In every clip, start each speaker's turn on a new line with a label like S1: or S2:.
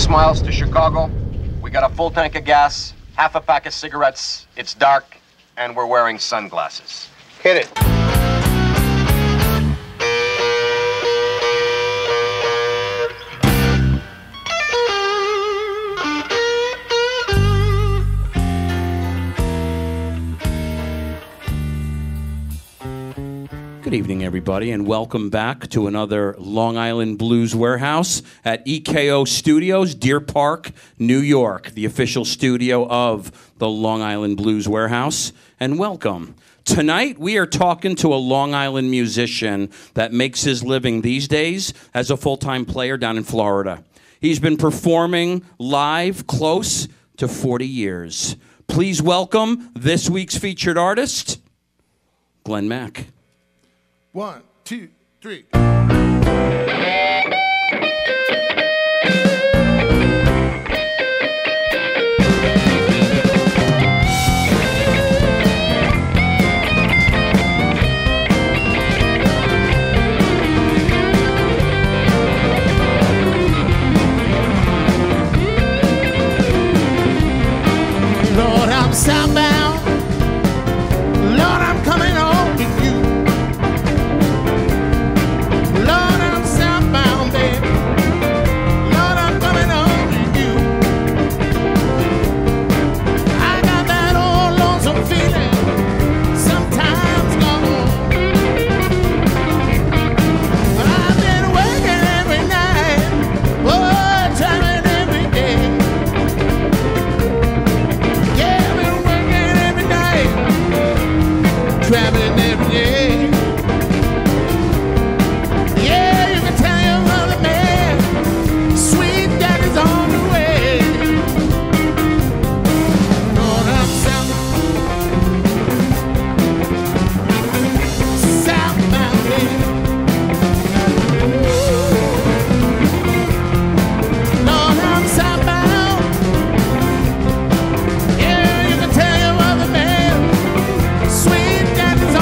S1: miles to Chicago. We got a full tank of gas, half a pack of cigarettes. It's dark, and we're wearing sunglasses. Hit it.
S2: Good evening, everybody, and welcome back to another Long Island Blues Warehouse at EKO Studios, Deer Park, New York, the official studio of the Long Island Blues Warehouse. And welcome. Tonight, we are talking to a Long Island musician that makes his living these days as a full-time player down in Florida. He's been performing live close to 40 years. Please welcome this week's featured artist, Glenn Mack.
S3: 1, 2, 3. Lord, I'm southbound. Lord, I'm coming home to you. Lord, I'm southbound, baby. Lord, I'm coming home to you. I got that old lonesome feeling sometimes gone. I've been working every night, oh, traveling every day. Yeah, I've been working every night, traveling every day. Yeah, you can tell your mother, man, sweet daddy's on the way. Lord, I'm southbound, baby. Lord, I'm southbound. Yeah, you can tell your mother, man, sweet daddy's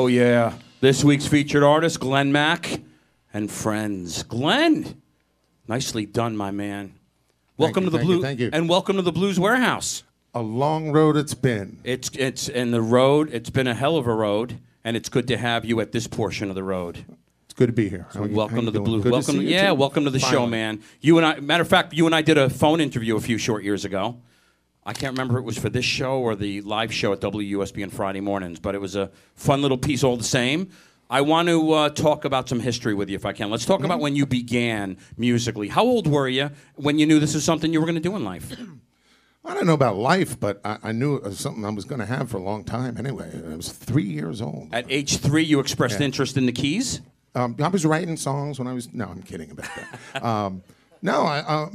S2: Oh, yeah. This week's featured artist, Glenn Mack and Friends. Glenn, nicely done, my man. Welcome to the Blues.
S4: Thank you.
S2: And welcome to the Blues Warehouse.
S4: A long road it's been.
S2: It's in the road. It's been a hell of a road, and it's good to have you at this portion of the road.
S4: It's good to be here.
S2: So welcome to the Blues.
S4: Good
S2: Welcome,
S4: to see you
S2: yeah,
S4: too.
S2: welcome to the show,
S4: Finally.
S2: man. You and I. Matter of fact, you and I did a phone interview a few short years ago. I can't remember if it was for this show or the live show at WUSB on Friday mornings, but it was a fun little piece all the same. I want to talk about some history with you, if I can. Let's talk about when you began musically. How old were you when you knew this was something you were going to do in life?
S4: I don't know about life, but I knew it was something I was going to have for a long time anyway. I was 3 years old.
S2: At age 3, you expressed interest in the keys?
S4: I was writing songs when I was... No, I'm kidding about that. No,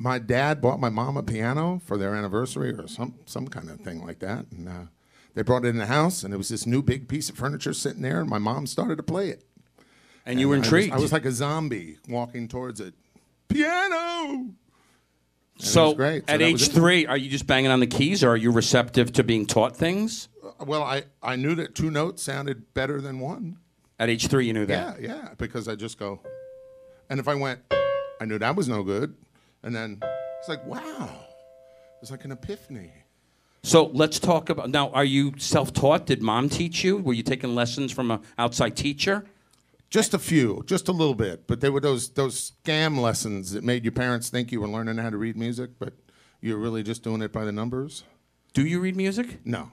S4: my dad bought my mom a piano for their anniversary or some kind of thing like that. And they brought it in the house, and it was this new big piece of furniture sitting there, and my mom started to play it.
S2: And you were intrigued?
S4: I was like a zombie walking towards it. Piano! And
S2: so
S4: it was great. So
S2: at
S4: that was
S2: age
S4: it.
S2: 3, are you just banging on the keys, or are you receptive to being taught things?
S4: Well, I knew that 2 notes sounded better than 1.
S2: At age 3, you knew that?
S4: Yeah, because I just go. And if I went, I knew that was no good. And then it's like, wow. It's like an epiphany.
S2: So let's talk about, now, are you self-taught? Did mom teach you? Were you taking lessons from an outside teacher?
S4: Just a few, just a little bit. But they were those scam lessons that made your parents think you were learning how to read music, but you're really just doing it by the numbers.
S2: Do you read music?
S4: No.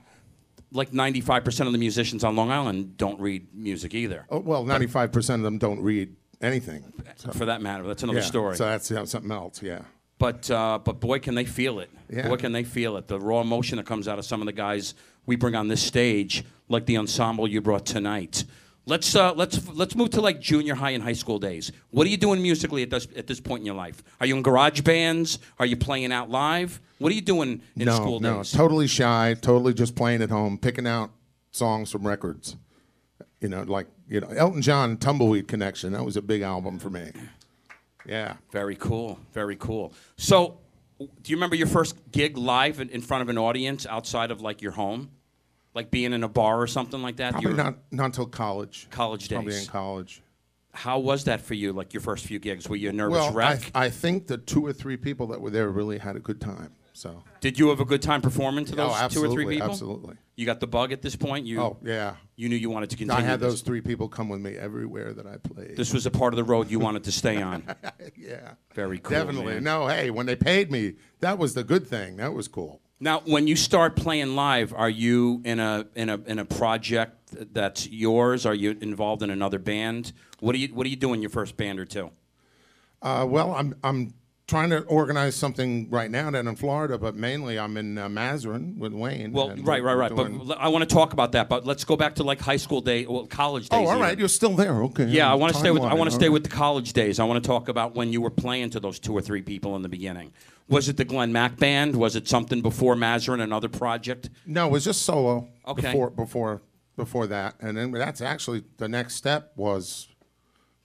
S2: Like 95% of the musicians on Long Island don't read music either.
S4: Oh, well, 95% of them don't read anything. So,
S2: For that matter, that's another
S4: yeah,
S2: story.
S4: So that's something else, yeah.
S2: But boy, can they feel it.
S4: Yeah.
S2: Boy, can they feel it. The raw emotion that comes out of some of the guys we bring on this stage, like the ensemble you brought tonight. Let's move to like junior high and high school days. What are you doing musically at this point in your life? Are you in garage bands? Are you playing out live? What are you doing in school days?
S4: No, totally shy, totally just playing at home, picking out songs from records. Elton John, Tumbleweed Connection. That was a big album for me. Yeah.
S2: Very cool. Very cool. So, do you remember your first gig live in front of an audience outside of like your home? Like being in a bar or something like that?
S4: Probably not until college.
S2: College days.
S4: Probably in college.
S2: How was that for you, like your first few gigs? Were you a nervous
S4: Well,
S2: wreck?
S4: I think the 2 or 3 people that were there really had a good time. So.
S2: Did you have a good time performing to those 2 or 3 people?
S4: Absolutely.
S2: You got the bug at this point?
S4: Oh, yeah.
S2: You knew you wanted to continue
S4: I had
S2: this.
S4: those 3 people come with me everywhere that I played.
S2: This was a part of the road you wanted to stay on.
S4: Yeah.
S2: Very cool,
S4: Definitely.
S2: man.
S4: No, hey, when they paid me, that was the good thing. That was cool.
S2: Now, when you start playing live, are you in a project that's yours? Are you involved in another band? What do you do in your first band or two?
S4: Well, I'm trying to organize something right now down in Florida, but mainly I'm in Mazarin with Wayne.
S2: Well,
S4: and
S2: right.
S4: we're
S2: But
S4: doing-
S2: I want to talk about that. But let's go back to like high school day, well, college days.
S4: Oh, all
S2: even.
S4: right. You're still there. Okay.
S2: Yeah, I want to stay with
S4: Timeline,
S2: with the college days. I want to talk about when you were playing to those 2 or 3 people in the beginning. Was it the Glenn Mack band? Was it something before Mazarin, another project?
S4: No, it was just solo.
S2: Okay.
S4: Before that, and then that's actually the next step was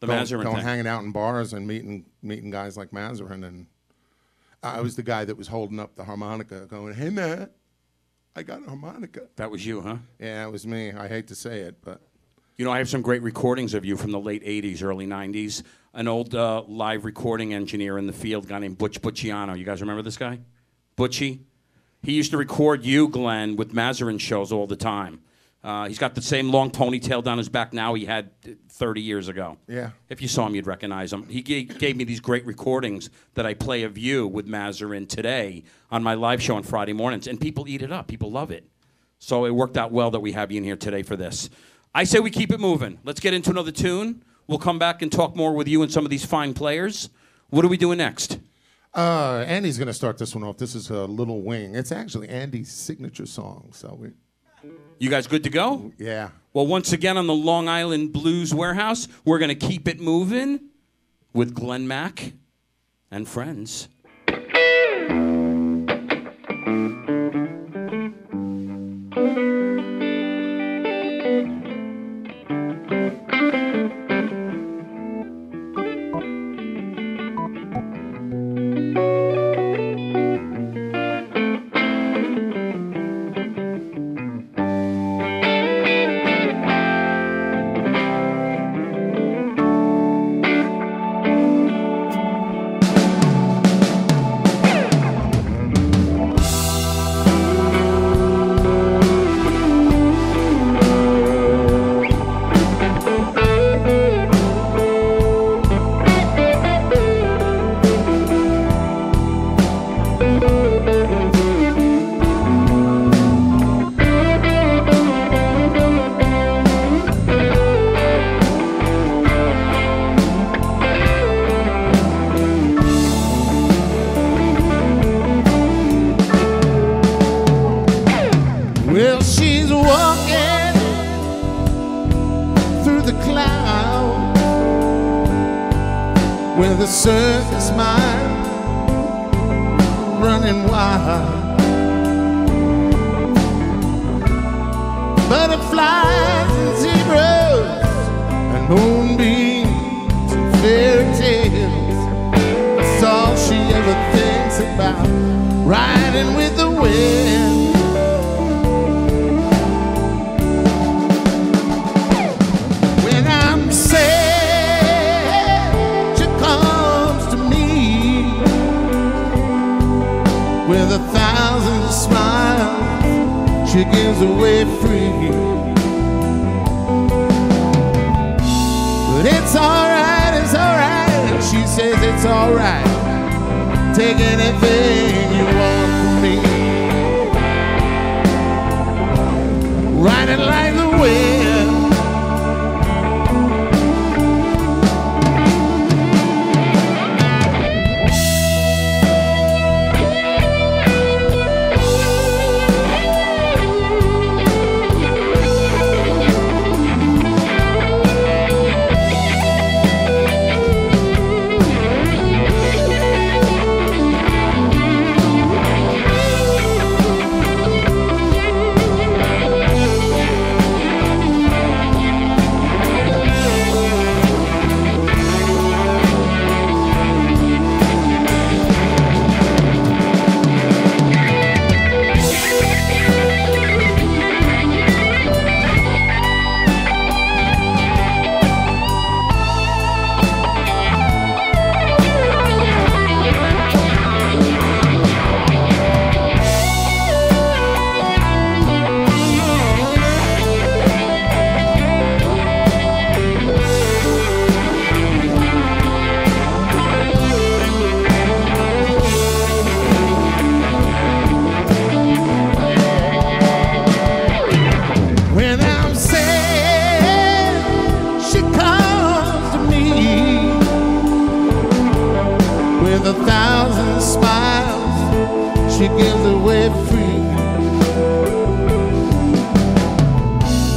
S2: The
S4: going
S2: Mazarin thing.
S4: hanging out in bars and meeting guys like Mazarin, and I was the guy that was holding up the harmonica, going, "Hey man, I got a harmonica."
S2: That was you, huh?
S4: Yeah, it was me. I hate to say it, but
S2: You know, I have some great recordings of you from the late 80s, early 90s. An old live recording engineer in the field, a guy named Butch Butchiano. You guys remember this guy? Butchie? He used to record you, Glenn, with Mazarin shows all the time. He's got the same long ponytail down his back now he had 30 years ago.
S4: Yeah.
S2: If you saw him, you'd recognize him. He gave me these great recordings that I play of you with Mazarin today on my live show on Friday mornings, and people eat it up. People love it. So it worked out well that we have you in here today for this. I say we keep it moving. Let's get into another tune. We'll come back and talk more with you and some of these fine players. What are we doing next?
S4: Andy's going to start this one off. This is a Little Wing. It's actually Andy's signature song. So
S2: You guys good to go?
S4: yeah.
S2: Well, once again on the Long Island Blues Warehouse, we're going to keep it moving with Glenn Mack and friends.
S3: with a circus smile running wild. Butterflies and zebras and moonbeams and fairy tales. That's all she ever thinks about, riding with the wind. When I'm sad, she comes to me with 1,000 smiles she gives away free. But it's alright, she says it's alright. Take anything you want from me. Riding like the wind. She gives away free.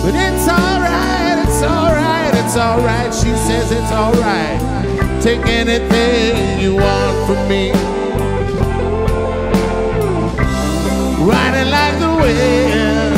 S3: But it's alright, she says it's alright. Take anything you want from me. Riding like the wind.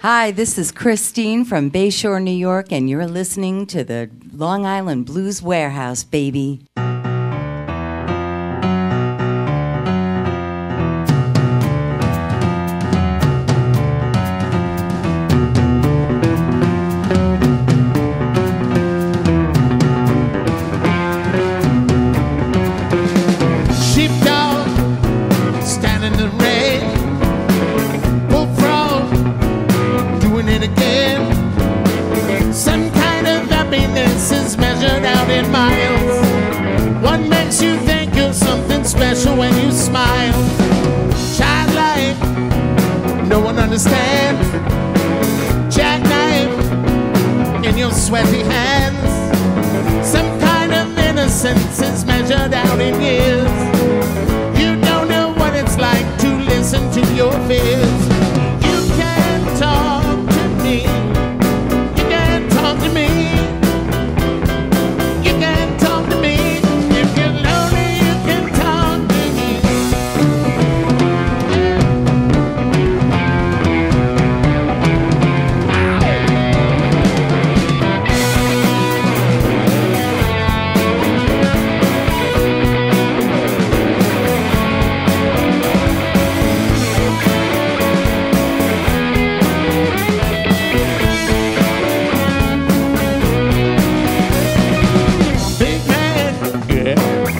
S5: Hi, this is Christine from Bayshore, New York, and you're listening to the Long Island Blues Warehouse, baby.
S3: Sheepdog, stand in the rain. Bullfrog, doing it again. Some kind of happiness is measured out in miles. special when you smile. Childlike, no one understands. Jackknife in your sweaty hands. Some kind of innocence is measured out in years. You don't know what it's like to listen to your fears. You can't talk to me. You can't talk to me. You can't talk to me. If you're lonely, you can talk to me.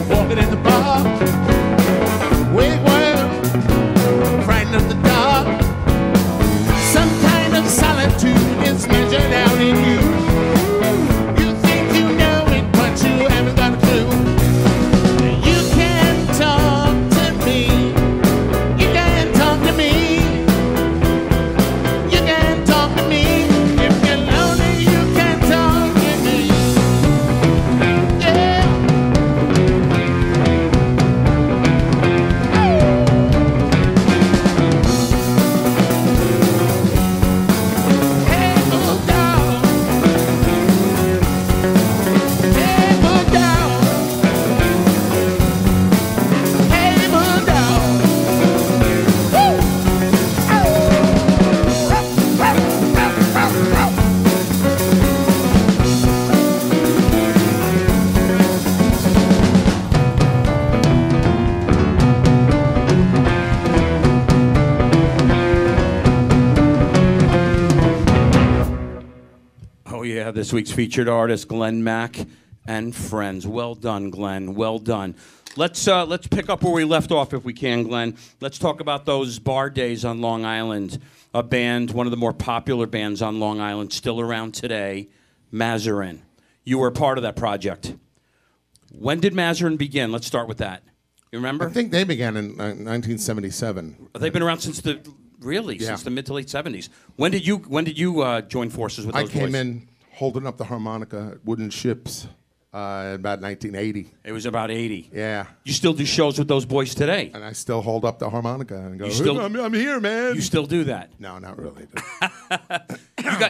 S3: Walking in the bar, wigwam, frightened of the dark. Some kind of solitude is measured out in you. You think you know it, but you haven't got a clue. You can't talk to me. You can't talk to me. You can't talk to me. If you're lonely, you can't talk to me. Yeah. Hey, bulldog. Hey, bulldog. Hey, bulldog. Woo!
S2: Oh yeah, this week's featured artist, Glenn Mack and friends. Well done, Glenn. Well done. Let's pick up where we left off, if we can, Glenn. Let's talk about those bar days on Long Island. A band, one of the more popular bands on Long Island, still around today, Mazarin. You were a part of that project. When did Mazarin begin? Let's start with that. You remember?
S4: I think they began in 1977.
S2: They've been around since the since the mid to late 70s. When did you join forces with
S4: I
S2: those
S4: came
S2: boys?
S4: in holding up the harmonica at Wooden Ships about 1980.
S2: It was about 80.
S4: Yeah.
S2: You still do shows with those boys today?
S4: And I still hold up the harmonica and go,
S2: You still-
S4: I'm here, man.
S2: You still do that?
S4: No, not really.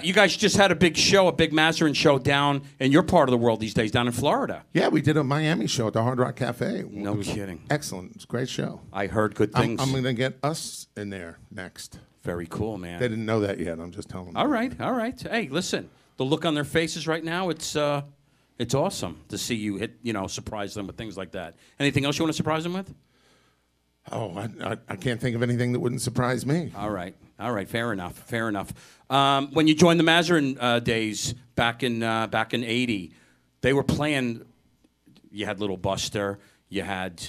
S2: You guys just had a big show, a big Mazarin show down in your part of the world these days, down in Florida.
S4: Yeah, we did a Miami show at the Hard Rock Cafe.
S2: No
S4: It was
S2: kidding.
S4: Excellent. It was a great show.
S2: I heard good
S4: I'm
S2: things.
S4: going to get us in there next.
S2: Very cool, man.
S4: They didn't know that yet. I'm just telling them.
S2: All right, all right. Hey, listen, the look on their faces right now, it's awesome to see you surprise them with things like that. Anything else you want to surprise them with?
S4: Oh, I can't think of anything that wouldn't surprise me.
S2: All right, fair enough, fair enough. When you joined the Mazarin days back in '80, they were playing. You had Little Buster. You had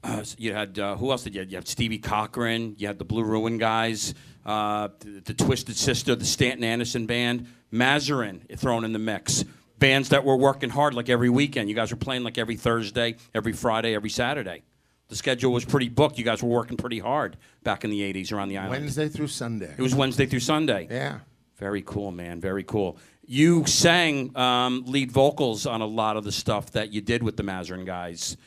S2: who else did you have? You had Stevie Cochran. You had the Blue Ruin guys, the Twisted Sister, the Stanton Anderson Band, Mazarin thrown in the mix. Bands that were working hard like every weekend. You guys were playing like every Thursday, every Friday, every Saturday. The schedule was pretty booked. You guys were working pretty hard back in the '80s around the island.
S4: Wednesday through Sunday.
S2: It was Wednesday through Sunday.
S4: Yeah.
S2: Very cool, man. Very cool. You sang lead vocals on a lot of the stuff that you did with the Mazarin guys.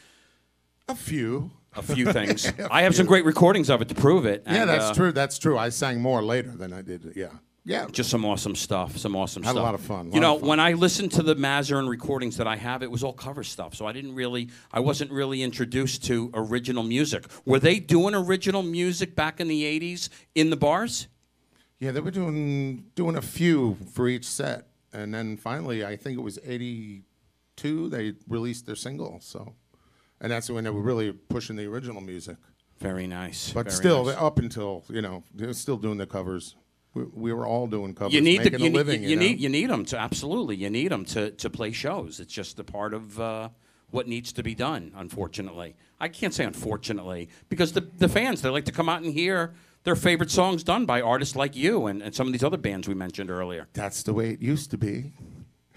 S4: A few.
S2: A few things. I have some great recordings of it to prove it.
S4: Yeah,
S2: and,
S4: that's true. That's true. I sang more later than I did. Yeah. Yeah.
S2: Just some awesome stuff. Some awesome
S4: Had
S2: stuff.
S4: a lot of fun.
S2: You know, when I listened to the Mazarin recordings that I have, it was all cover stuff. So I wasn't really introduced to original music. Were they doing original music back in the '80s in the bars?
S4: Yeah, they were doing a few for each set, and then finally, I think it was '82, they released their single. So, and that's when they were really pushing the original music.
S2: Very nice.
S4: But
S2: very
S4: still,
S2: nice.
S4: up until they were still doing the covers. We were all doing covers,
S2: You need
S4: making a living.
S2: you need them to absolutely. You need them to play shows. It's just a part of what needs to be done. Unfortunately, I can't say unfortunately because the fans, they like to come out and hear their favorite songs done by artists like you and some of these other bands we mentioned earlier.
S4: That's the way it used to be.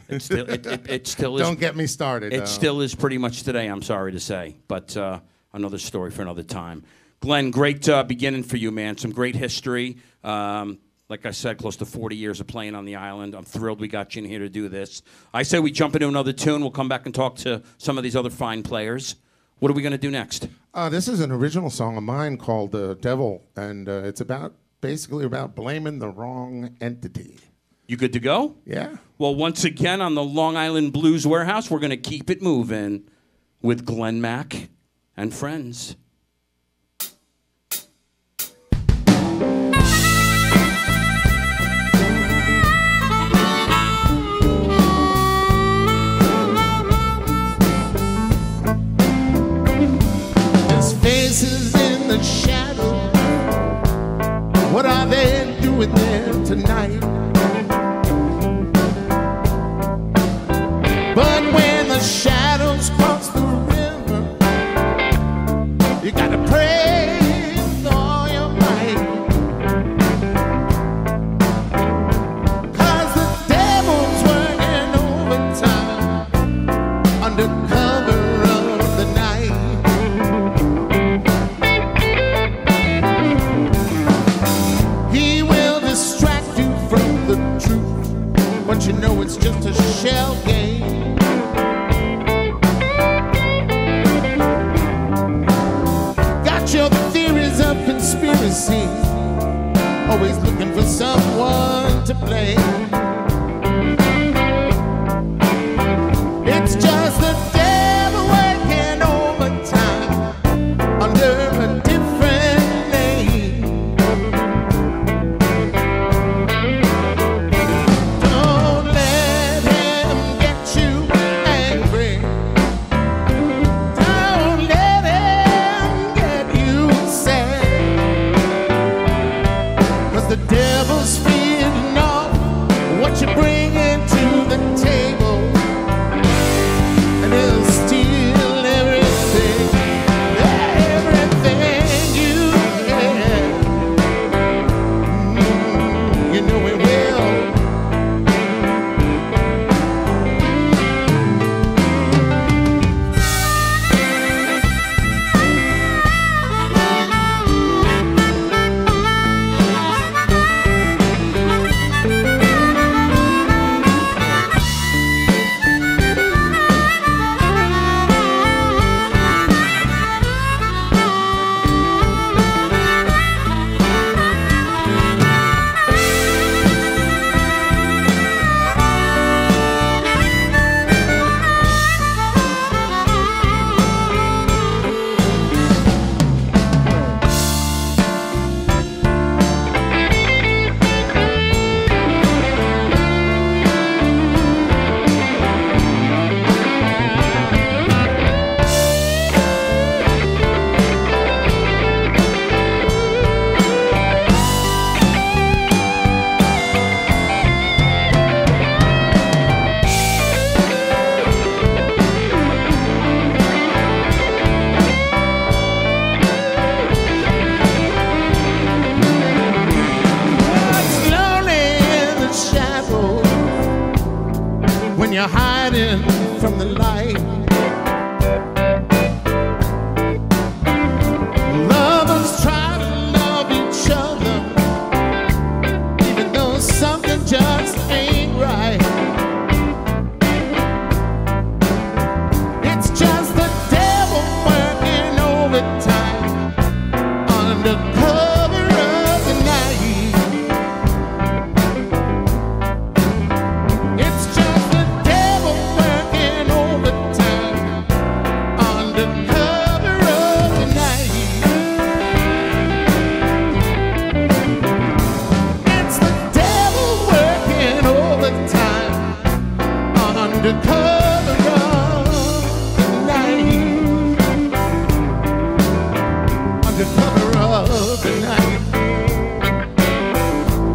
S2: It still is.
S4: Don't get me started.
S2: It still is pretty much today. I'm sorry to say, but another story for another time. Glenn, great beginning for you, man. Some great history. Like I said, close to 40 years of playing on the island. I'm thrilled we got you in here to do this. I say we jump into another tune. We'll come back and talk to some of these other fine players. What are we going to do next?
S4: This is an original song of mine called Devil, and it's basically about blaming the wrong entity.
S2: You good to go?
S4: Yeah.
S2: Well, once again on the Long Island Blues Warehouse, we're going to keep it moving with Glenn Mack and friends.
S3: Faces in the shadow, what are they doing there tonight? But when the shadows cross the river, you gotta pray with all your might, 'cause the devil's working overtime under cover of the night. But you know it's just a shell game. Got your theories of conspiracy, always looking for someone to blame. It's just the devil working overtime under a different name. The devil's feeding off what you bring into the table, and he'll steal everything you get. You know he will. When you're hiding from the light, lovers try to love each other, even though something just ain't right. It's just the devil working overtime under cover of the night. It's just the devil working overtime under cover of the night. It's the devil working overtime under cover of the night. Under cover of the night.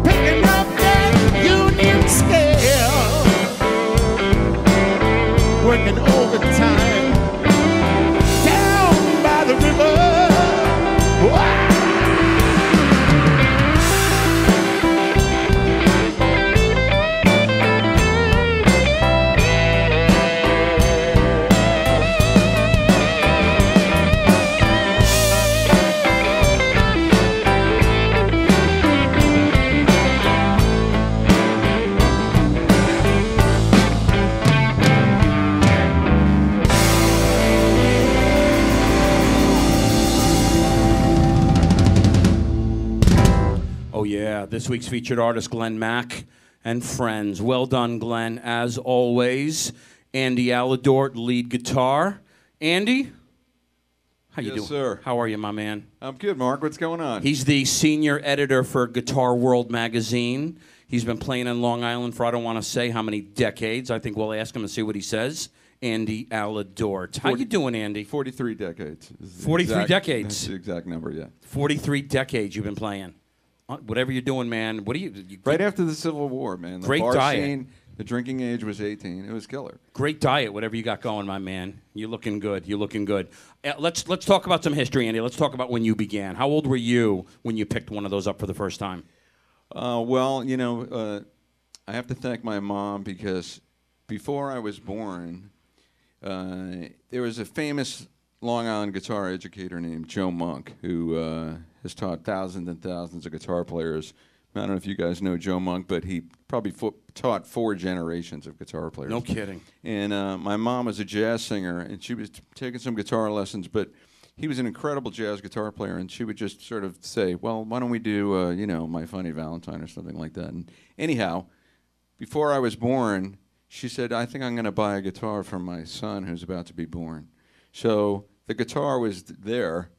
S3: Picking up that union scale, working overtime down by the river. Wow.
S2: This week's featured artist, Glenn Mack and friends. Well done, Glenn, as always. Andy ALEDORT, lead guitar. Andy? How you doing?
S6: Yes, sir.
S2: How are you, my man?
S6: I'm good, Mark. What's going on?
S2: He's the senior editor for Guitar World magazine. He's been playing in Long Island for I don't want to say how many decades. I think we'll ask him and see what he says. Andy ALEDORT. How you doing, Andy?
S6: 43 decades.
S2: 43 decades.
S6: That's the exact number, yeah.
S2: 43 decades you've been playing. Whatever you're doing, man. What do you
S6: right after the Civil War, man. The
S2: great
S6: bar
S2: diet.
S6: Scene, the drinking age was 18. It was killer.
S2: Great diet, whatever you got going, my man. You're looking good. You're looking good. Let's talk about some history, Andy. Let's talk about when you began. How old were you when you picked one of those up for the first time?
S6: Well, you know, I have to thank my mom because before I was born, there was a famous Long Island guitar educator named Joe Monk who has taught thousands and thousands of guitar players. I don't know if you guys know Joe Monk, but he probably taught 4 generations of guitar players.
S2: No kidding.
S6: And my mom was a jazz singer, and she was taking some guitar lessons, but he was an incredible jazz guitar player, and she would just sort of say, well, why don't we do, you know, My Funny Valentine or something like that. And anyhow, before I was born, she said, I think I'm going to buy a guitar for my son who's about to be born. So the guitar was there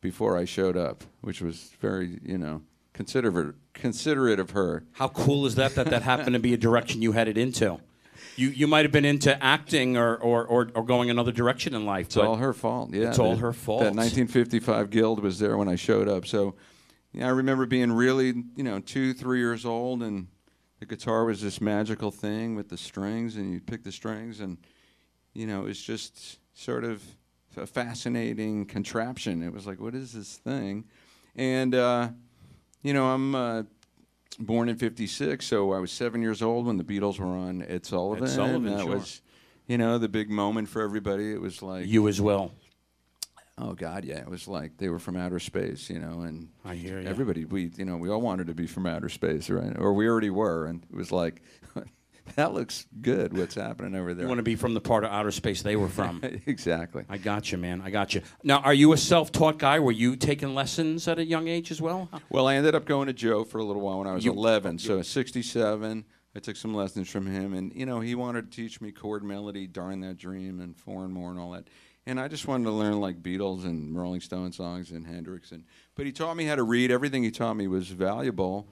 S6: before I showed up, which was very, you know, considerate of her.
S2: How cool is that that happened to be a direction you headed into? You might have been into acting or going another direction in life.
S6: It's all her fault. Yeah,
S2: it's all her fault.
S6: That 1955 Guild was there when I showed up. So yeah, I remember being really, you know, 2, 3 years old, and the guitar was this magical thing with the strings, and you pick the strings, and you know, it was just sort of a fascinating contraption. It was like, what is this thing? And you know, I'm born in '56, so I was 7 years old when the Beatles were on Ed Sullivan.
S2: Ed Sullivan,
S6: that
S2: sure.
S6: was, you know, the big moment for everybody. It was like
S2: You as well.
S6: oh God, yeah, it was like they were from outer space, you know, and
S2: I hear you.
S6: everybody, we all wanted to be from outer space, right? Or we already were, and it was like, that looks good. What's happening over there?
S2: You want to be from the part of outer space they were from.
S6: Exactly.
S2: I got you, man. I got you. Now, are you a self-taught guy? Were you taking lessons at a young age as well?
S6: Well, I ended up going to Joe for a little while when I was 11. So at 67, I took some lessons from him, and you know, he wanted to teach me chord melody, Darn That Dream, and Four and More, and all that. And I just wanted to learn like Beatles and Rolling Stone songs and Hendrix, but he taught me how to read. Everything he taught me was valuable,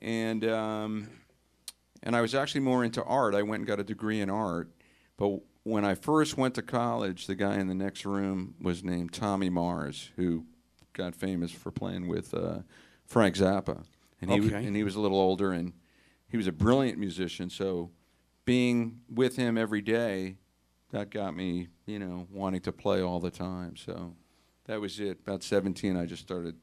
S6: and I was actually more into art. I went and got a degree in art, but when I first went to college, the guy in the next room was named Tommy Mars, who got famous for playing with Frank Zappa, and he was a little older, and he was a brilliant musician. So being with him every day, that got me, you know, wanting to play all the time. So that was it. About 17, I just started,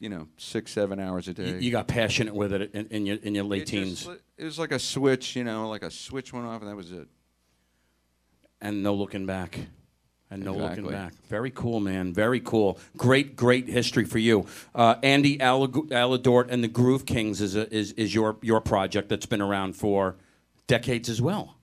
S6: you know, 6, 7 hours a day.
S2: You got passionate with it in your late teens.
S6: It was like a switch, you know, like a switch went off, and that was it.
S2: And no looking back. And no
S6: Exactly.
S2: looking back. Very cool, man. Very cool. Great, great history for you. Andy ALEDORT and the Groove Kings is your project that's been around for decades as well.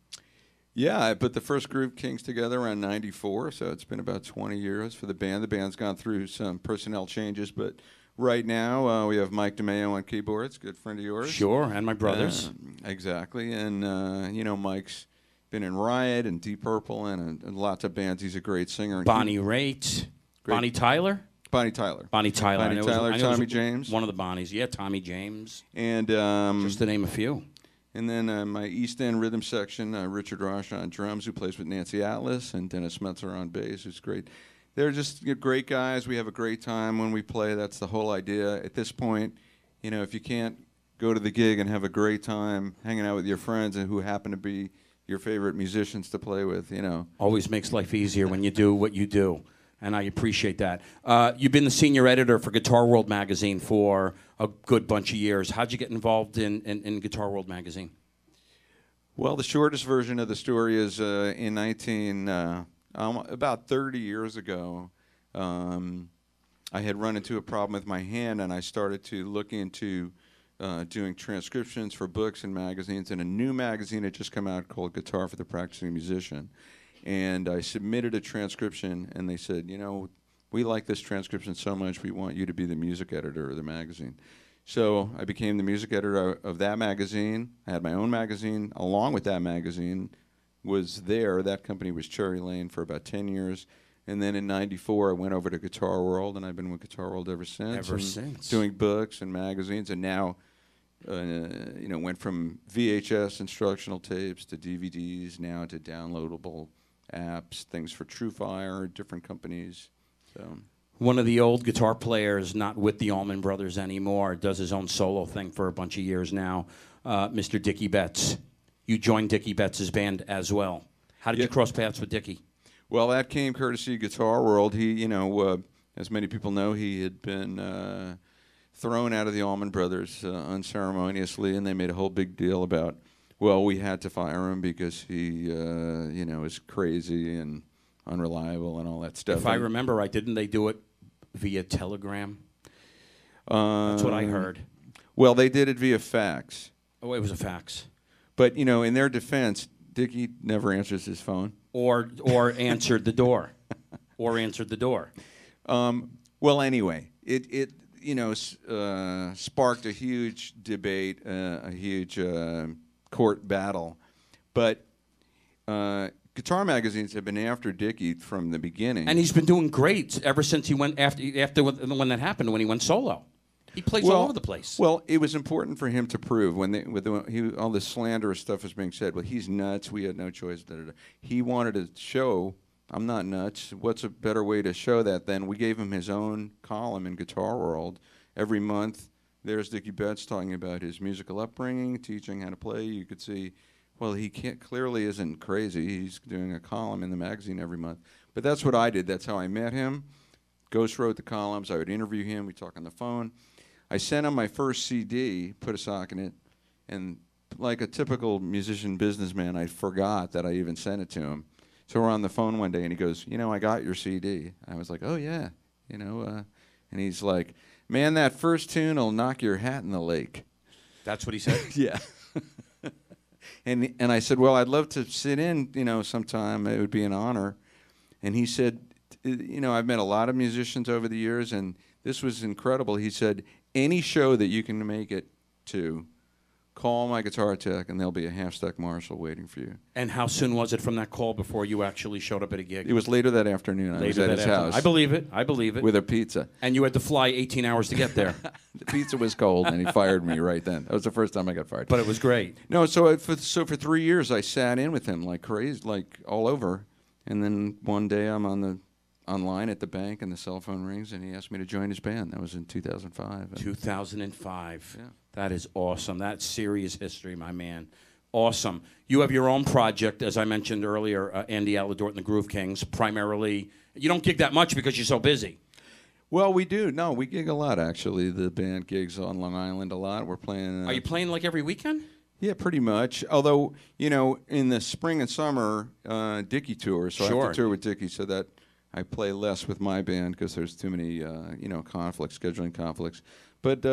S6: Yeah, I put the first Groove Kings together around '94, so it's been about 20 years for the band. The band's gone through some personnel changes, but right now we have Mike DeMeo on keyboards, good friend of yours.
S2: Sure, and my brothers.
S6: Exactly, and you know, Mike's been in Riot and Deep Purple and lots of bands. He's a great singer.
S2: Bonnie Raitt. Bonnie Tyler?
S6: Bonnie Tyler.
S2: Bonnie Tyler.
S6: Bonnie Tyler, Tommy James.
S2: One of the Bonnies. Yeah, Tommy James.
S6: And
S2: just to name a few.
S6: And then my East End rhythm section, Richard Rosh on drums, who plays with Nancy Atlas, and Dennis Smeltzer on bass, who's great. They're just great guys. We have a great time when we play. That's the whole idea. At this point, you know, if you can't go to the gig and have a great time hanging out with your friends and who happen to be your favorite musicians to play with, you know.
S2: Always makes life easier when you do what you do, and I appreciate that. You've been the senior editor for Guitar World magazine for a good bunch of years. How'd you get involved in Guitar World magazine?
S6: Well, the shortest version of the story is in about 30 years ago, I had run into a problem with my hand, and I started to look into doing transcriptions for books and magazines, and a new magazine had just come out called Guitar for the Practicing Musician. And I submitted a transcription, and they said, you know, we like this transcription so much, we want you to be the music editor of the magazine. So I became the music editor of that magazine. I had my own magazine along with that magazine. Was there. That company was Cherry Lane for about 10 years. And then in '94, I went over to Guitar World, and I've been with Guitar World ever since. Doing books and magazines, and now, went from VHS instructional tapes to DVDs, now to downloadable apps, things for TrueFire, different companies. So.
S2: One of the old guitar players, not with the Allman Brothers anymore, does his own solo thing for a bunch of years now, Mr. Dickie Betts. You joined Dickie Betts' band as well. How did you cross paths with Dickie?
S6: Well, that came courtesy of Guitar World. He, as many people know, he had been thrown out of the Allman Brothers unceremoniously, and they made a whole big deal about, well, we had to fire him because he, is crazy and unreliable and all that stuff.
S2: If I remember right, didn't they do it via telegram? That's what I heard.
S6: Well, they did it via fax.
S2: Oh, it was a fax.
S6: But, in their defense, Dickie never answers his phone.
S2: Or answered the door. Or answered the door.
S6: Well, anyway, it sparked a huge debate, a huge court battle. But guitar magazines have been after Dickie from the beginning.
S2: And he's been doing great ever since he went after when that happened, when he went solo. He plays all over the place.
S6: Well, it was important for him to prove all this slanderous stuff was being said. Well, he's nuts. We had no choice. Da, da, da. He wanted to show, I'm not nuts. What's a better way to show that than we gave him his own column in Guitar World every month. There's Dickie Betts talking about his musical upbringing, teaching how to play. You could see, well, he clearly isn't crazy. He's doing a column in the magazine every month. But that's what I did. That's how I met him. Ghost wrote the columns. I would interview him. We'd talk on the phone. I sent him my first CD, put a sock in it, and like a typical musician businessman, I forgot that I even sent it to him. So we're on the phone one day, and he goes, I got your CD. I was like, oh, yeah, and he's like, man, that first tune will knock your hat in the lake.
S2: That's what he said?
S6: Yeah. And I said, well, I'd love to sit in, sometime. It would be an honor. And he said, I've met a lot of musicians over the years, and this was incredible. He said, any show that you can make it to, call my guitar tech, and there'll be a half-stack Marshall waiting for you.
S2: And how soon was it from that call before you actually showed up at a gig?
S6: It was later that afternoon. I was at his house.
S2: I believe it. I believe it.
S6: With a pizza.
S2: And you had to fly 18 hours to get there.
S6: The pizza was cold, and he fired me right then. That was the first time I got fired.
S2: But it was great.
S6: No, so for 3 years, I sat in with him like crazy, like all over. And then one day, I'm online at the bank, and the cell phone rings, and he asked me to join his band. That was in 2005.
S2: 2005.
S6: Yeah.
S2: That is awesome. That's serious history, my man. Awesome. You have your own project, as I mentioned earlier, Andy ALEDORT and the Groove Kings, primarily. You don't gig that much because you're so busy.
S6: Well, we do. No, we gig a lot, actually. The band gigs on Long Island a lot. We're playing...
S2: Are you playing like every weekend?
S6: Yeah, pretty much. Although, in the spring and summer, Dickie tours, so I have to tour with Dickie, so that I play less with my band because there's too many, conflicts, scheduling conflicts. But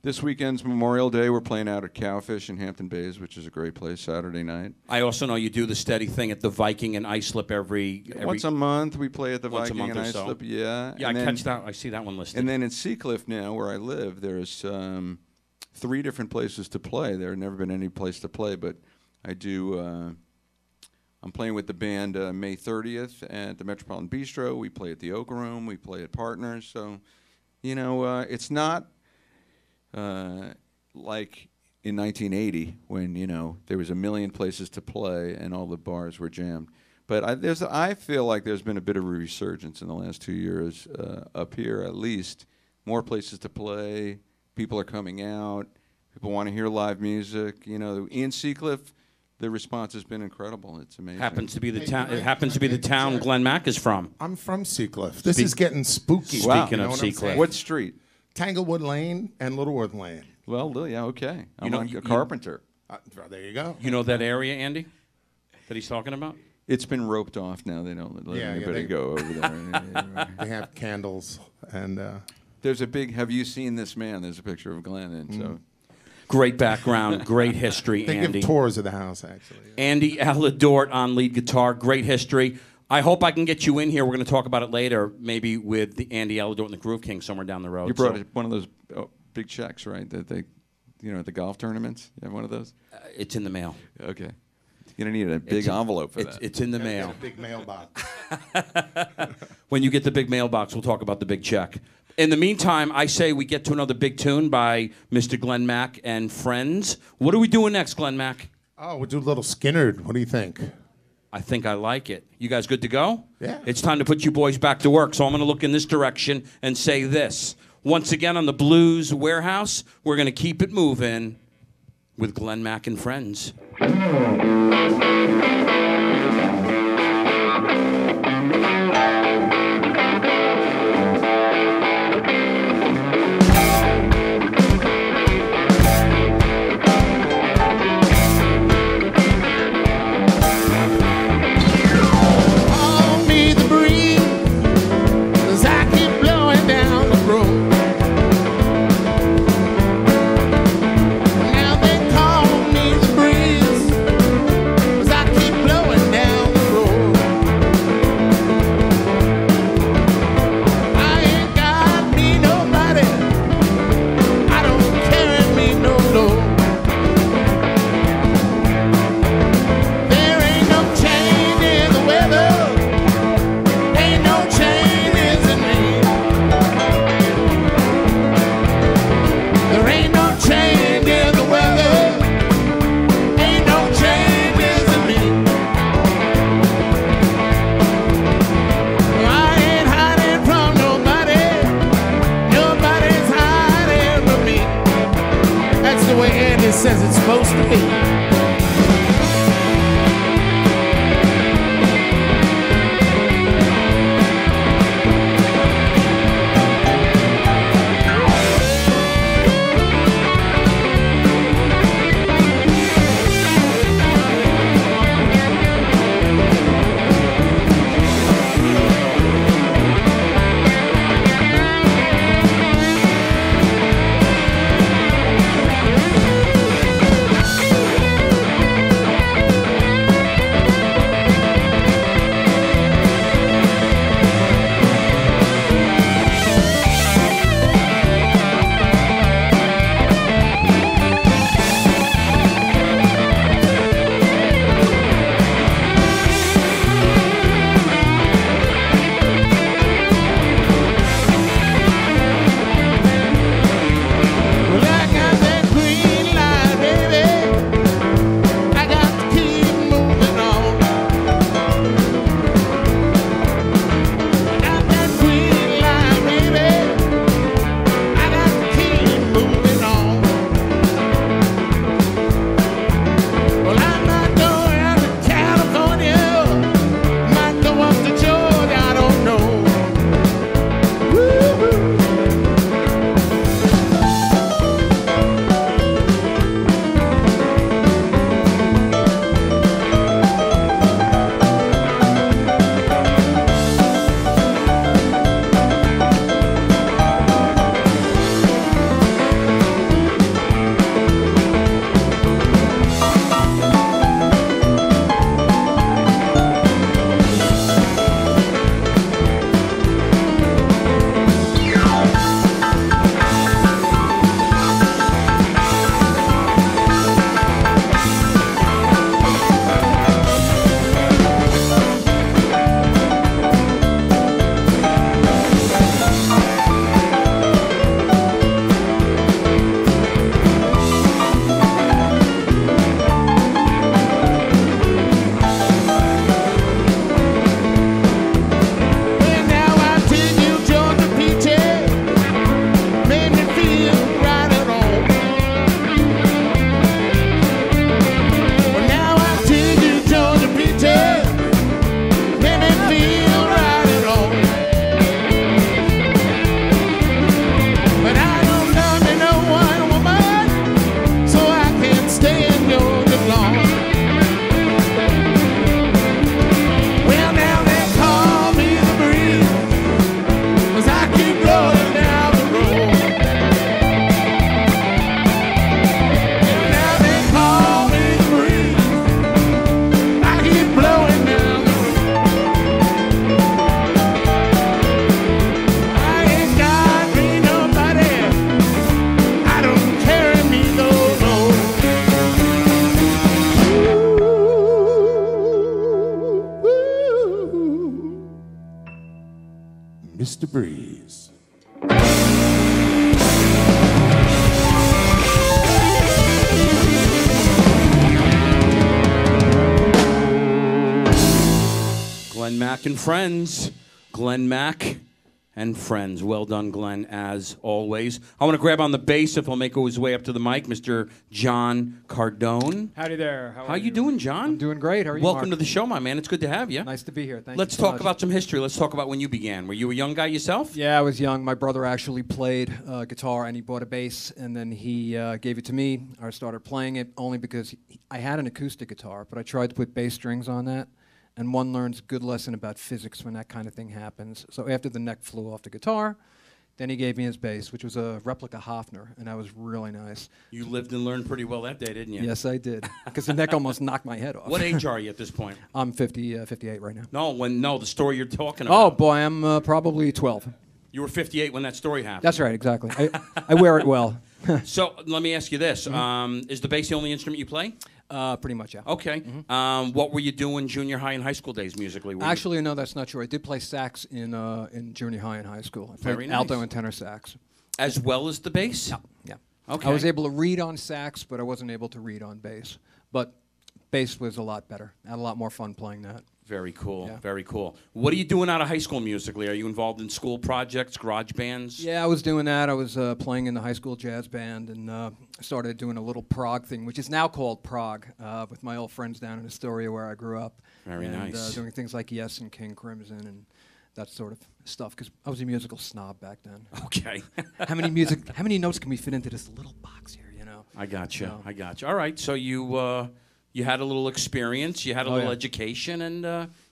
S6: this weekend's Memorial Day. We're playing out at Cowfish in Hampton Bays, which is a great place, Saturday night.
S2: I also know you do the steady thing at the Viking and Islip every
S6: once a month. We play at the
S2: Viking
S6: and Islip, yeah.
S2: Yeah, and I catch that. I see that one listed.
S6: And then in Seacliff now, where I live, there's 3 different places to play. There had never been any place to play, but I do... I'm playing with the band May 30th at the Metropolitan Bistro. We play at the Oak Room. We play at Partners. So, it's not like in 1980 when, there was a million places to play and all the bars were jammed. But I feel like there's been a bit of a resurgence in the last 2 years up here, at least. More places to play. People are coming out. People want to hear live music. In Seacliff, the response has been incredible. It's amazing.
S2: Happens to be the town. It happens to be the town Glenn Mack is from.
S4: I'm from Seacliff. This is getting spooky.
S2: Speaking of Seacliff,
S6: what street?
S4: Tanglewood Lane and Littleworth Lane.
S6: Well, yeah, okay. I'm a carpenter.
S4: There you go.
S2: You know that area, Andy, that he's talking about?
S6: It's been roped off now. They don't let anybody go over there.
S4: They have candles and.
S6: There's a big. Have you seen this man? There's a picture of Glenn, and so.
S2: Great background, great history,
S4: they
S2: Andy.
S4: give tours of the house, actually. Yeah.
S2: Andy ALEDORT on lead guitar, great history. I hope I can get you in here. We're going to talk about it later, maybe with the Andy ALEDORT and the Groove King somewhere down the road.
S6: You brought one of those big checks, right? That they, you know, at the golf tournaments. You have one of those?
S2: It's in the mail.
S6: Okay. You're gonna need a big envelope for that.
S2: It's in the mail.
S4: A big mailbox.
S2: When you get the big mailbox, we'll talk about the big check. In the meantime, I say we get to another big tune by Mr. Glenn Mack and friends. What are we doing next, Glenn Mack?
S4: Oh, we'll do a little Skinnerd. What do you think?
S2: I think I like it. You guys good to go?
S4: Yeah.
S2: It's time to put you boys back to work, so I'm going to look in this direction and say this. Once again on the Blues Warehouse, we're going to keep it moving with Glenn Mack and friends.
S3: Says it's supposed to be.
S4: Mr. Breeze.
S2: Glenn Mack and Friends. Glenn Mack and Friends. Well done, Glenn, as always. I want to grab on the bass, if he'll make his way up to the mic, Mr. John Cardone.
S7: Howdy there.
S2: How you doing, John?
S7: I'm doing great. How are you,
S2: Welcome
S7: Mark?
S2: to the show, my man. It's good to have you.
S7: Nice to be here. Thank you.
S2: Let's
S7: so
S2: talk
S7: much.
S2: about some history. Let's talk about when you began. Were you a young guy yourself?
S7: Yeah, I was young. My brother actually played guitar, and he bought a bass, and then he gave it to me. I started playing it only because I had an acoustic guitar, but I tried to put bass strings on that, and one learns a good lesson about physics when that kind of thing happens. So after the neck flew off the guitar, then he gave me his bass, which was a replica Hofner, and that was really nice.
S2: You lived and learned pretty well that day, didn't you?
S7: Yes, I did, because the neck almost knocked my head off.
S2: What age are you at this point?
S7: I'm 58 right now.
S2: No, the story you're talking
S7: Oh,
S2: about.
S7: boy, I'm probably 12.
S2: You were 58 when that story happened.
S7: That's right, exactly. I wear it well.
S2: So let me ask you this. Is the bass the only instrument you play?
S7: Pretty much, yeah.
S2: Okay. What were you doing junior high and high school days musically? Were you-
S7: Actually, no, that's not true. I did play sax in junior high and high school. I played
S2: Very nice.
S7: alto and tenor sax.
S2: As well as the bass?
S7: Yeah.
S2: Okay.
S7: I was able to read on sax, but I wasn't able to read on bass. But bass was a lot better. I had a lot more fun playing that.
S2: Very cool.
S7: Yeah.
S2: Very cool. What are you doing out of high school musically? Are you involved in school projects, garage bands?
S7: Yeah, I was doing that. I was playing in the high school jazz band and started doing a little prog thing, which is now called prog, with my old friends down in Astoria where I grew up.
S2: Very
S7: and,
S2: nice.
S7: Doing things like Yes and King Crimson and that sort of stuff, because I was a musical snob back then.
S2: Okay.
S7: How many notes can we fit into this little box here, you know?
S2: I got you.
S7: So-
S2: I got you. All right. So you had a little experience, you had a
S7: Oh,
S2: little
S7: yeah.
S2: education, and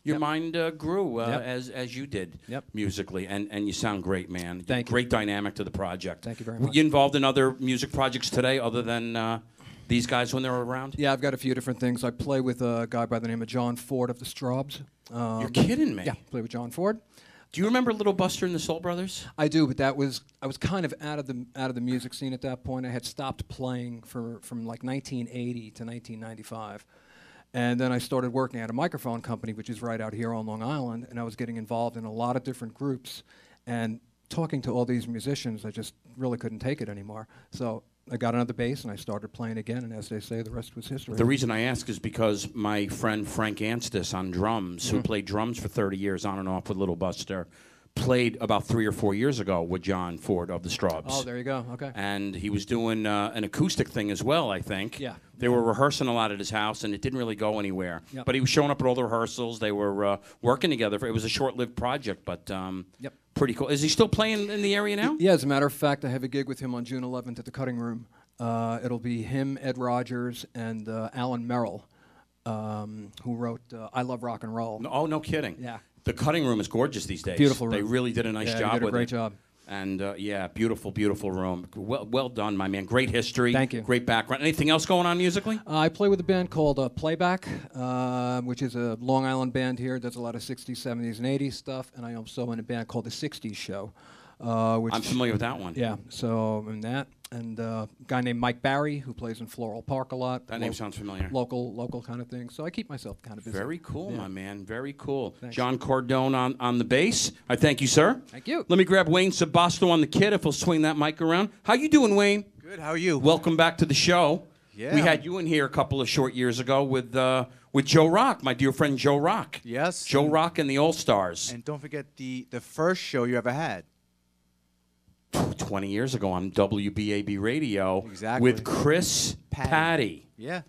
S2: your
S7: Yep.
S2: mind grew
S7: Yep.
S2: as you did
S7: Yep.
S2: musically. And you sound great, man.
S7: Thank you.
S2: Great dynamic to the project.
S7: Thank you very
S2: Were
S7: much.
S2: you involved in other music projects today other than these guys when they were around?
S7: Yeah, I've got a few different things. I play with a guy by the name of John Ford of the Straubs.
S2: You're kidding me.
S7: Yeah, play with John Ford.
S2: Do you remember Little Buster and the Soul Brothers?
S7: I do, but I was kind of out of the music scene at that point. I had stopped playing from like 1980 to 1995. And then I started working at a microphone company, which is right out here on Long Island, and I was getting involved in a lot of different groups. And talking to all these musicians, I just really couldn't take it anymore. So I got another bass, and I started playing again, and as they say, the rest was history.
S2: The reason I ask is because my friend Frank Anstis on drums, who played drums for 30 years on and off with Little Buster, played about 3 or 4 years ago with John Ford of the Straubs.
S7: Oh, there you go. Okay.
S2: And he was doing an acoustic thing as well, I think.
S7: Yeah.
S2: They were rehearsing a lot at his house, and it didn't really go anywhere.
S7: Yep.
S2: But he was showing up at all the rehearsals. They were working together. It was a short-lived project, but
S7: Yep.
S2: pretty cool. Is he still playing in the area now?
S7: Yeah, as a matter of fact, I have a gig with him on June 11th at the Cutting Room. It'll be him, Ed Rogers, and Alan Merrill, who wrote I Love Rock and Roll.
S2: Oh, no kidding.
S7: Yeah.
S2: The Cutting Room is gorgeous these days.
S7: Beautiful room.
S2: They really did a nice
S7: Yeah,
S2: job
S7: you did a
S2: with
S7: great
S2: it.
S7: job.
S2: And yeah, beautiful, beautiful room. Well done, my man. Great history.
S7: Thank you.
S2: Great background. Anything else going on musically?
S7: I play with a band called Playback, which is a Long Island band here. Does a lot of 60s, 70s, and 80s stuff. And I also in a band called the 60s Show. Which
S2: I'm familiar with that one.
S7: Yeah, so I'm in that. And a guy named Mike Barry, who plays in Floral Park a lot.
S2: That name sounds familiar.
S7: Local kind of thing. So I keep myself kind of busy.
S2: Very cool,
S7: Yeah.
S2: my man. Very cool.
S7: Thanks.
S2: John Cardone on the bass. I thank you, sir.
S7: Thank you.
S2: Let me grab Wayne Sobosto on the kit if he'll swing that mic around. How you doing, Wayne?
S8: Good. How are you?
S2: Welcome back to the show.
S8: Yeah.
S2: We had you in here a couple of short years ago with Joe Rock, my dear friend Joe Rock.
S8: Yes.
S2: Joe Rock and the All-Stars.
S8: And don't forget the first show you ever had.
S2: 20 years ago on WBAB Radio
S8: Exactly.
S2: with Chris Patty.
S8: Yeah.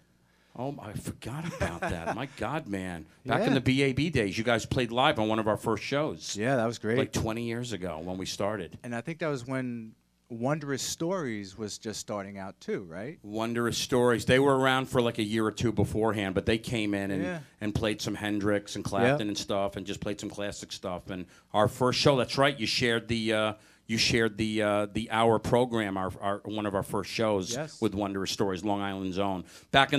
S2: Oh, I forgot about that. My God, man. Back in
S8: Yeah.
S2: the BAB days, you guys played live on one of our first shows.
S8: Yeah, that was great.
S2: Like 20 years ago when we started.
S8: And I think that was when Wondrous Stories was just starting out too, right?
S2: Wondrous Stories. They were around for like a year or two beforehand, but they came in
S8: Yeah.
S2: and played some Hendrix and Clapton and stuff and just played some classic stuff. And our first show, that's right, you shared the hour program, our one of our first shows
S8: Yes.
S2: with Wondrous Stories, Long Island's own. Back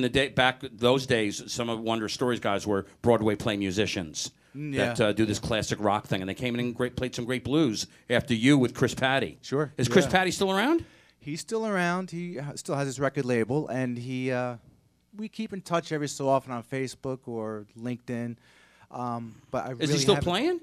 S2: those days, some of Wondrous Stories guys were Broadway play musicians
S8: Yeah.
S2: that do this classic rock thing, and they came in and played some great blues after you with Chris Patty.
S8: Sure.
S2: Is Chris
S8: Yeah.
S2: Patty still around?
S8: He's still around. He still has his record label, and we keep in touch every so often on Facebook or LinkedIn. But I
S2: Is
S8: really
S2: he still
S8: haven't-
S2: playing?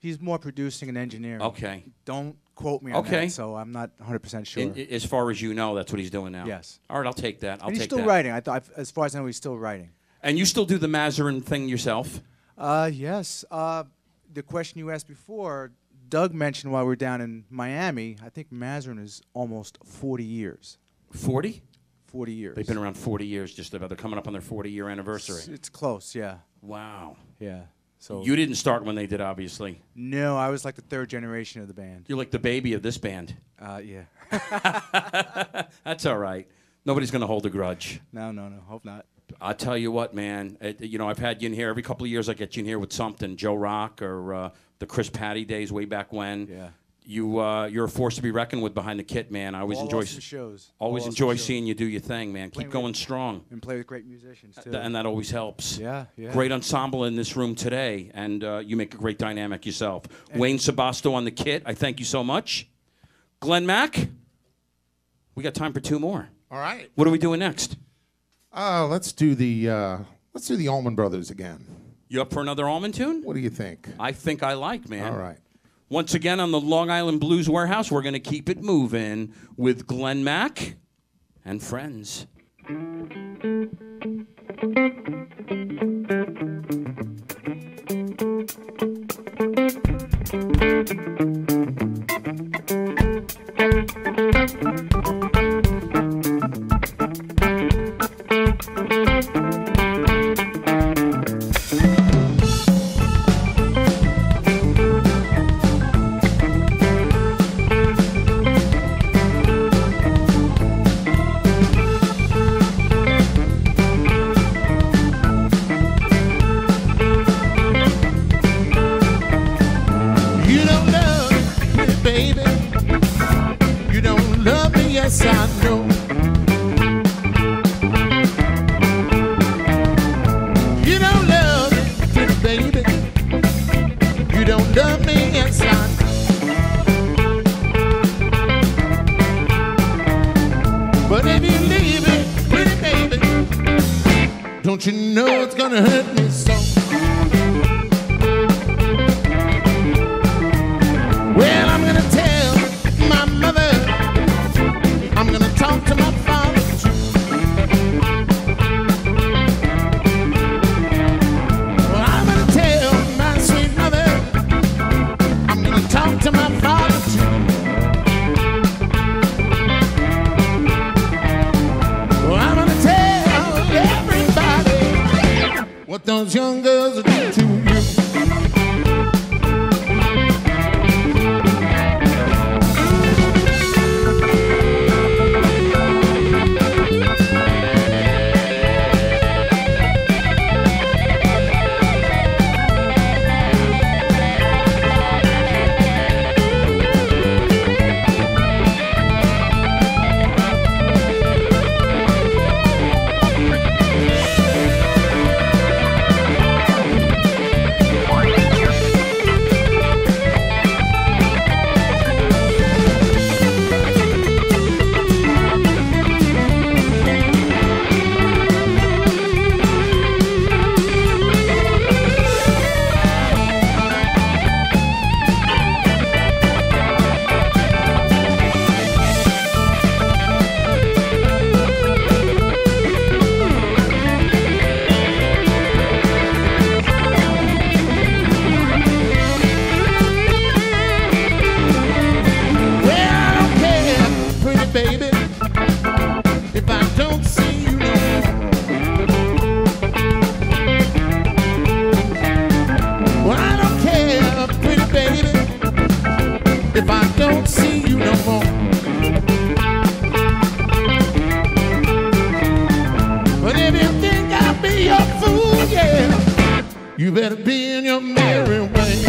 S8: He's more producing and engineering.
S2: Okay.
S8: Don't quote me on that, so I'm not 100% sure.
S2: As far as you know, that's what he's doing now.
S8: Yes.
S2: All right, I'll take that.
S8: And he's still writing. I thought, as far as I know, he's still writing.
S2: And you still do the Mazarin thing yourself?
S8: Yes. The question you asked before, Doug mentioned while we were down in Miami, I think Mazarin is almost 40 years.
S2: 40?
S8: 40 years.
S2: They've been around 40 years, just about. They're coming up on their 40-year anniversary.
S8: It's close, yeah.
S2: Wow.
S8: Yeah. So
S2: you didn't start when they did, obviously.
S8: No, I was like the third generation of the band.
S2: You're like the baby of this band.
S8: Yeah.
S2: That's all right. Nobody's going to hold a grudge.
S8: No, hope not.
S2: I'll tell you what, man. You know, I've had you in here every couple of years. I get you in here with something, Joe Rock or the Chris Patty days way back when.
S8: Yeah.
S2: You're a force to be reckoned with behind the kit, man. I always enjoy
S8: shows.
S2: Always enjoy seeing you do your thing, man. Keep going strong.
S8: And play with great musicians too.
S2: And that always helps.
S8: Yeah.
S2: Great ensemble in this room today, and you make a great dynamic yourself. Wayne SOBOSTO on the kit. I thank you so much. Glenn Mack. We got time for 2 more.
S4: All right.
S2: What are we doing next?
S4: Let's do the Allman Brothers again.
S2: You up for another Allman tune?
S4: What do you think?
S2: I think I like, man.
S4: All right.
S2: Once again on the Long Island Blues Warehouse, we're going to keep it moving with Glenn Mack and friends.
S3: Yes, I know. You don't love me, baby. You don't love me, yes, I know. But if you leave it, pretty baby, don't you know it's gonna hurt me so? Well, I'm gonna tell my mother. I'm gonna talk to my father too. Well, I'm gonna tell my sweet mother. I'm gonna talk to my father too. Well, I'm gonna tell everybody what those young girls do to you. If I don't see you no more, but if you think I'll be your fool, yeah, you better be in your merry way.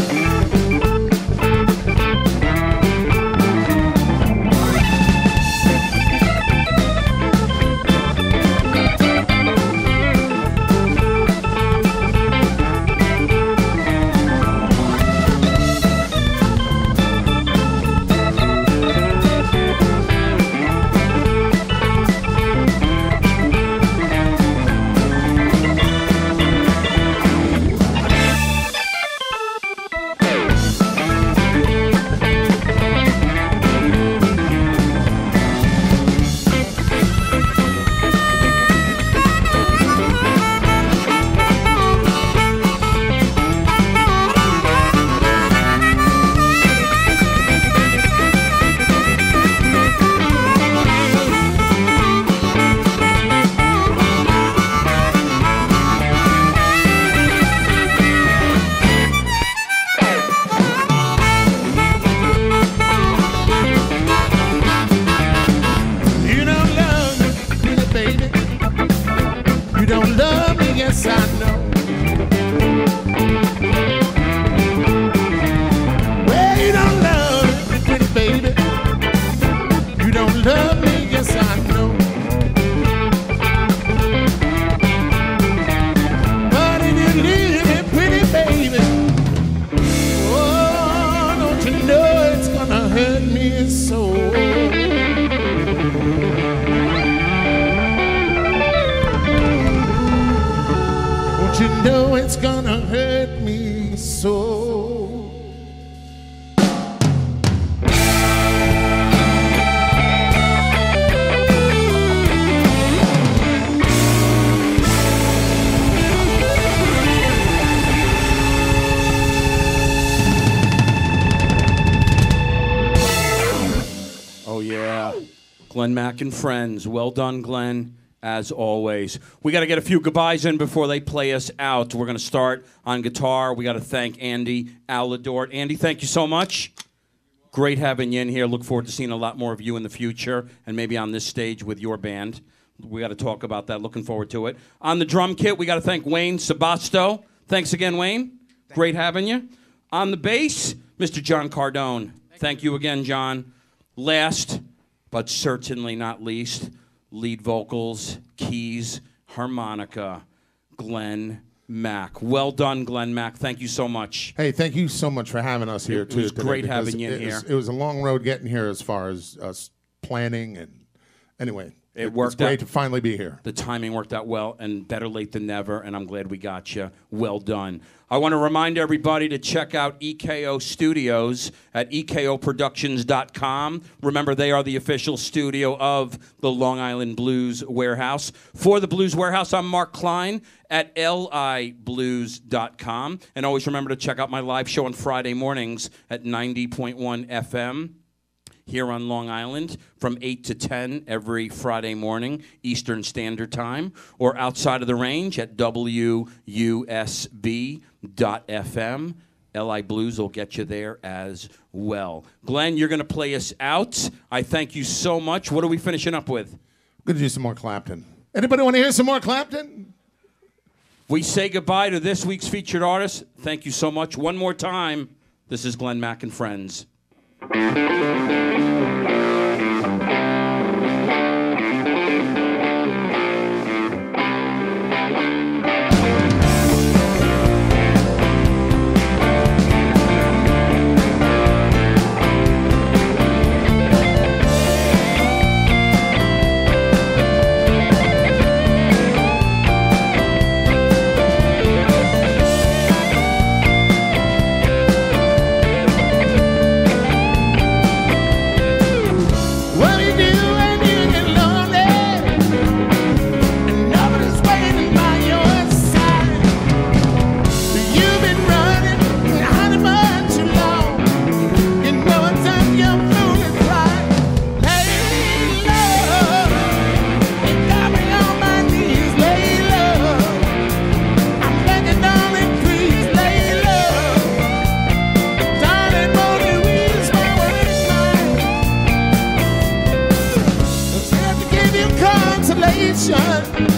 S3: hurt me so. Won't you know it's gonna hurt me so?
S2: Oh, yeah. Glenn Mack and friends. Well done, Glenn, as always. We got to get a few goodbyes in before they play us out. We're going to start on guitar. We got to thank Andy ALEDORT. Andy, thank you so much. Great having you in here. Look forward to seeing a lot more of you in the future and maybe on this stage with your band. We got to talk about that. Looking forward to it. On the drum kit, we got to thank Wayne SOBOSTO. Thanks again, Wayne. Great having you. On the bass, Mr. John Cardone. Thank you again, John. Last, but certainly not least, lead vocals, keys, harmonica, Glenn Mack. Well done, Glenn Mack. Thank you so much.
S4: Hey, thank you so much for having us here, too.
S2: It was great having you in here.
S4: It was a long road getting here as far as us planning. And anyway,
S2: it worked
S4: it's great
S2: out.
S4: to finally be here.
S2: The timing worked out well, and better late than never, and I'm glad we got you. Well done. I want to remind everybody to check out EKO Studios at ekoproductions.com. Remember, they are the official studio of the Long Island Blues Warehouse. For the Blues Warehouse, I'm Mark Klein at liblues.com. And always remember to check out my live show on Friday mornings at 90.1 FM. Here on Long Island from 8 to 10 every Friday morning, Eastern Standard Time, or outside of the range at WUSB.FM. LI Blues will get you there as well. Glenn, you're going to play us out. I thank you so much. What are we finishing up with?
S4: I'm going to do some more Clapton. Anybody want to hear some more Clapton?
S2: We say goodbye to this week's featured artist. Thank you so much. One more time, this is Glenn Mack and Friends.
S3: Consolation.